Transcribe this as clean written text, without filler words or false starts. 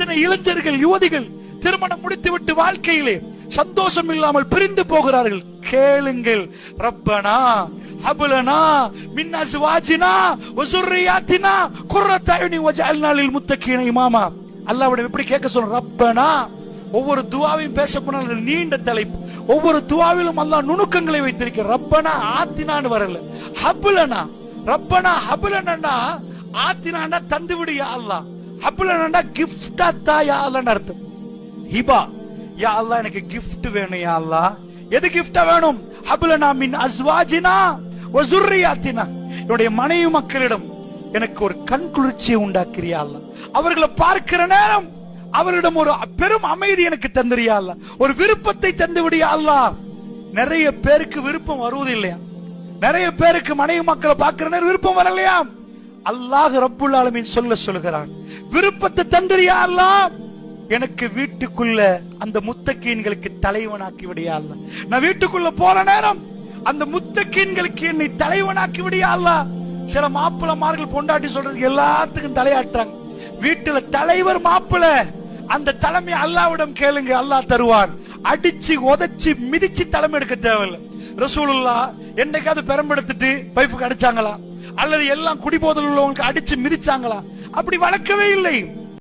எத்தனை இளைஞர்கள் யுவதிகள் திருமணம் முடித்துவிட்டு வாழ்க்கையிலே சந்தோஷம் இல்லாமல் பிரிந்து போகிறார்கள். கேளுங்கள், ரப்பனா ஹப்லனா மின் அஸ்வாஜினா வ ஸுர்ரியாத்தினா குர்ரத அய்யுனி வஜஅல்னா லில் முத்தகீன இமாமா. அல்லாஹ்விடம் எப்படி கேட்க சொல்ற? ரப்பனா. ஒவ்வொரு துஆவையும் பேச போனால் நீண்ட தலைப்பு. ஒவ்வொரு துஆவிலும் அல்லாஹ் நுணுக்கங்களை வைத்திருக்கிறார். ரப்பனா ஆத்தினான்னு வரல, ஹப்லனா. ரப்பனா ஹப்லனா ஆத்தினான்னா தந்து விடு யா அல்லாஹ், ஹப்லனா கிஃப்டா தா யா அல்லாஹ்னு அர்த்தம். ஹிபா, யா அல்லாஹ் எனக்கு கிஃப்ட் வேணும் யா அல்லாஹ். எது கிஃப்டா வேணும்? ஹப்லனா மின் அஸ்வாஜினா வ ஸுர்ரியாத்தினா. என்னுடைய மனைவி மக்களிடம் எனக்கு ஒரு கண் குளிர்ச்சியை உண்டாக்குறியா அல்லாஹ். அவர்களை பார்க்கிற நேரம் அவரிடம் ஒரு பெரும் அமைதி எனக்கு தந்துறியா அல்லாஹ். ஒரு விருப்பத்தை தந்து விடியா அல்லாஹ். நிறைய பேருக்கு விருப்பம் வருவது இல்லையா? நிறைய பேருக்கு மனைவி மக்களை பார்க்கிற நேரம் விருப்பம் வரலையா? அல்லாஹ் ரப்புல் ஆலமீன் சொல்லுகிறான், விருப்பத்தை தந்துறியா அல்லாஹ். எனக்கு வீட்டுக்குள்ள அந்த முத்தகீன்களுக்கு தலைவனாக்கி விடியா அல்லாஹ். நான் வீட்டுக்குள்ள போற நேரம் அந்த முத்தகீன்களுக்கு என்னை தலைவனாக்கி விடியா அல்லாஹ். சில மாப்பிளமார்கள் பொண்டாட்டி சொல்றது எல்லாத்துக்கும் தலையாட்டுறாங்க. வீட்டுல தலைவர் மாப்பிள, அந்த தலைமை அல்லாஹ்விடம் கேளுங்க, அல்லாஹ் தருவார். அடிச்சு உதைச்சு மிதிச்சு தலைமை எடுக்க தேவையில்லை. ரசூலுல்லாஹ் என்னைக்காவது பெரம்பெடுத்துட்டு பைப்புக்கு அடிச்சாங்களா? அல்லது எல்லாம் குடிபோதல் உள்ளவங்களுக்கு அடிச்சு மிதிச்சாங்களா? அப்படி வளர்க்கவே இல்லை.